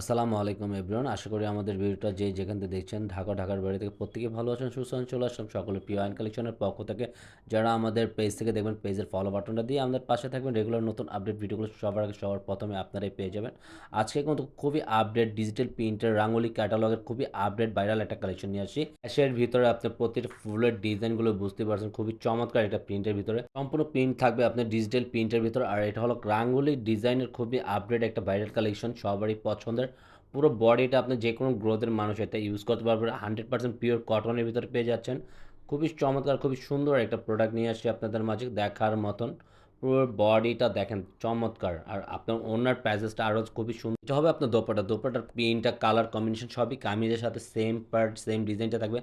আসসালামু আলাইকুম এভরিওয়ান। আশা করি আমাদের ভিডিওটা যে যেখান থেকে দেখছেন ঢাকার বাড়ি থেকে প্রত্যেকে ভালো আছেন, সুস্থ আছেন। চলে আসলাম সকলের প্রিয় আইন কালেকশনের পক্ষ থেকে। যারা আমাদের পেজ থেকে দেখবেন, পেজের ফলো বাটনটা দিয়ে আমাদের পাশে থাকবেন। রেগুলার নতুন আপডেট ভিডিওগুলো সবার আগে সবার প্রথমে আপনারাই পেয়ে যাবেন। আজকে কিন্তু খুবই আপডেট ডিজিটাল প্রিন্টের রাঙ্গুলি ক্যাটালগের খুবই আপডেট ভাইরাল একটা কালেকশন নিয়ে আসি। এর ভিতরে আপনার প্রতিটা ফুলের ডিজাইনগুলো বুঝতে পারছেন, খুবই চমৎকার একটা প্রিন্টের ভিতরে। সম্পূর্ণ প্রিন্ট থাকবে আপনার ডিজিটাল প্রিন্টের ভিতরে। আর এটা হলো রাঙ্গুলি ডিজাইনের খুবই আপডেট একটা ভাইরাল কালেকশন, সবারই পছন্দের। পুরো বডিটা আপনি যে কোনো গ্রোথের মানুষ এটা ইউজ করতে পারবেন। 100% পিওর কটনের ভিতরে পেয়ে যাচ্ছেন। খুবই চমৎকার, খুবই সুন্দর একটা প্রোডাক্ট নিয়ে আসছি আপনাদের মাঝে দেখার মতন। পুরো বডিটা দেখেন চমৎকার। আর আপনার ওনার প্যাসেজটা আরও খুবই সুন্দর। এটা হবে আপনার দোপাটার প্রিন্টটা কালার কম্বিনেশন সবই কামিজের সাথে সেম পার্ট সেম ডিজাইনটা থাকবে।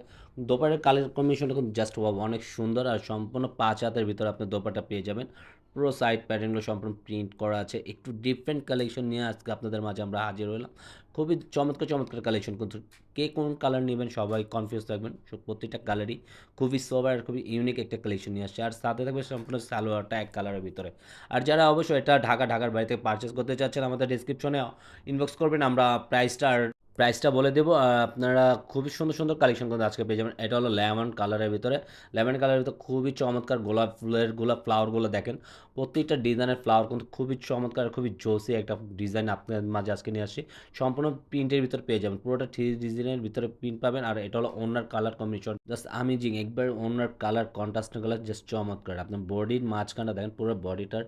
দোপাটার কালার কম্বিনেশনটা কিন্তু জাস্ট অনেক সুন্দর। আর সম্পূর্ণ 5 হাতের ভিতরে আপনি দোপাটা পেয়ে যাবেন। পুরো সাইড প্যাটার্নগুলো সম্পূর্ণ প্রিন্ট করা আছে। একটু ডিফারেন্ট কালেকশন নিয়ে আজকে আপনাদের মাঝে আমরা হাজির হলাম। খুবই চমৎকার কালেকশন, কিন্তু কে কোন কালার নেবেন সবাই কনফিউজ থাকবেন। প্রত্যেকটা কালারই খুবই সোবার আর খুবই ইউনিক একটা কালেকশন নিয়ে আসছে। আর সাথে থাকবে সম্পূর্ণ সালোয়ারটা এক কালারের ভিতরে। আর যারা অবশ্যই এটা ঢাকার বাইরে থেকে পারচেস করতে চাচ্ছেন, আমাদের ডিসক্রিপশনে ইনবক্স করবেন, আমরা প্রাইসটা বলে দেবো। আপনারা খুবই সুন্দর কালেকশন কিন্তু আজকে পেয়ে যাবেন। এটা হলো লেমন কালারের ভিতরে। লেমন কালারের ভিতরে খুবই চমৎকার গোলাপ ফ্লাওয়ারগুলো দেখেন। প্রত্যেকটা ডিজাইনের ফ্লাওয়ার কিন্তু খুবই চমৎকার, খুবই জোসি একটা ডিজাইন আপনাদের মাঝে আজকে নিয়ে আসছি। সম্পূর্ণ প্রিন্টের ভিতরে পেয়ে যাবেন, পুরোটা 3 ডিজাইনের ভিতরে প্রিন্ট পাবেন। আর এটা হলো ওনার কালার কম্বিনেশন জাস্ট আমেজিং, একবার ওনার কালার কন্ট্রাস্ট কালার জাস্ট চমৎকার। আপনার বডির মাঝখানটা দেখেন, পুরো বডিটার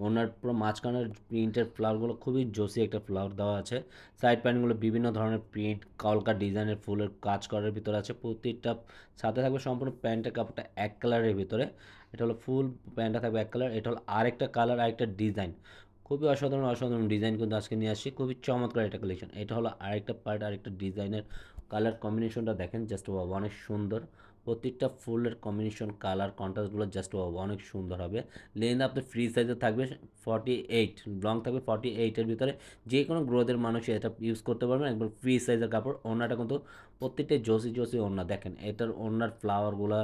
ওনার পুরো মাঝখানের প্রিন্টের ফ্লাওয়ারগুলো খুবই জোসি একটা ফ্লাওয়ার দেওয়া আছে। সাইড প্যান্টগুলো বিভিন্ন ধরনের প্রিন্ট কলকা ডিজাইনের ফুলের কাজ করার ভিতরে আছে প্রতিটা। সাথে থাকবে সম্পূর্ণ প্যান্টের কাপড়টা এক কালারের ভিতরে। এটা হলো ফুল প্যান্টটা থাকবে এক কালার। এটা হলো আরেকটা কালার, আরেকটা ডিজাইন। খুবই অসাধারণ ডিজাইন কিন্তু আজকে নিয়ে আসছি। খুবই চমৎকার একটা কালেকশন। এটা হলো আরেকটা পার্ট, আরেকটা ডিজাইনের কালার কম্বিনেশনটা দেখেন জাস্ট অনেক সুন্দর। প্রত্যেকটা ফুলের কম্বিনেশন কালার কন্ট্রাস্টগুলো জাস্ট অনেক সুন্দর হবে। লেন্থ আপনার ফ্রি সাইজে থাকবে 48, লং থাকবে 48-এর ভিতরে। যে কোনো গ্রোথের মানুষ এটা ইউজ করতে পারবেন, একবার ফ্রি সাইজের কাপড়। ওড়নাটা কিন্তু প্রত্যেকটাই জোসি ওড়না দেখেন। এটার ওড়নার ফ্লাওয়ারগুলো,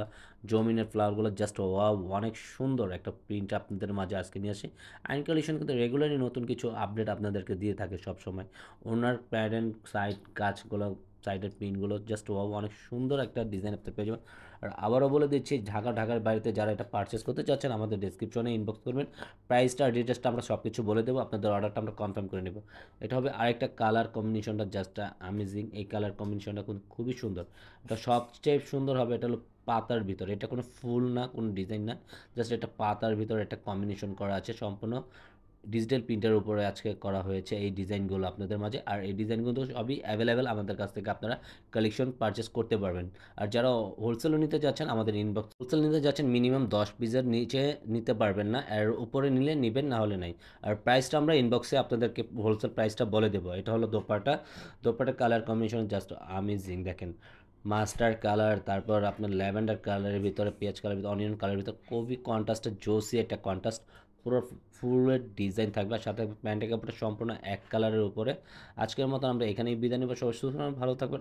জমিনের ফ্লাওয়ারগুলো জাস্ট ওয়াও, অনেক সুন্দর একটা প্রিন্ট আপনাদের মাঝে আজকে নিয়ে আসি। আইন কালেকশন কিন্তু রেগুলারই নতুন কিছু আপডেট আপনাদেরকে দিয়ে থাকে সবসময়। ওনার প্যাটার্ন সাইড কাজগুলো, সাইডের প্রিন্টগুলো জাস্ট ওয়াও, অনেক সুন্দর একটা ডিজাইন আপনি পেয়ে যাবেন। আর আবারও বলে দিচ্ছি, ঢাকার বাড়িতে যারা এটা পারচেস করতে চাচ্ছেন, আমাদের ডিসক্রিপশনে ইনবক্স করবেন। প্রাইসটা ডিটেলসটা আমরা সব কিছু বলে দেবো, আপনাদের অর্ডারটা আমরা কনফার্ম করে নেব। এটা হবে আরেকটা কালার কম্বিনেশনটা জাস্ট আমেজিং। এই কালার কম্বিনেশনটা কিন্তু খুবই সুন্দর। এটা সবচেয়ে সুন্দর হবে, এটা হলো পাতার ভিতরে। এটা কোনো ফুল না, কোনো ডিজাইন না, জাস্ট এটা পাতার ভিতরে একটা কম্বিনেশন করা আছে। সম্পূর্ণ ডিজিটাল প্রিন্টের উপরে আজকে করা হয়েছে এই ডিজাইনগুলো আপনাদের মাঝে। আর এই ডিজাইনগুলো সবই অ্যাভেলেবেল আমাদের কাছ থেকে আপনারা কালেকশন পারচেস করতে পারবেন। আর যারা হোলসেলও নিতে যাচ্ছেন, আমাদের ইনবক্স হোলসেল নিতে যাচ্ছেন মিনিমাম 10 পিসের নিচে নিতে পারবেন না, এর উপরে নিলে নেবেন, না হলে নাই। আর প্রাইসটা আমরা ইনবক্সে আপনাদেরকে হোলসেল প্রাইসটা বলে দেবো। এটা হলো dupatta colour combination just amazing দেখেন। মাস্টার কালার, তারপর আপনার ল্যাভেন্ডার কালারের ভিতরে, পেঁয়াজ কালারের ভিতরে, অনিয়ন কালারের ভিতরে খুবই কন্ট্রাস্টের জোসি একটা কন্ট্রাস্ট। পুরো ফুলের ডিজাইন থাকবে। আর সাথে প্যান্টের কাপড়টা সম্পূর্ণ এক কালারের উপরে। আজকের মতো আমরা এখানেই বিদায় নেব। সবাই সুস্থ থাকবেন, ভালো থাকবেন।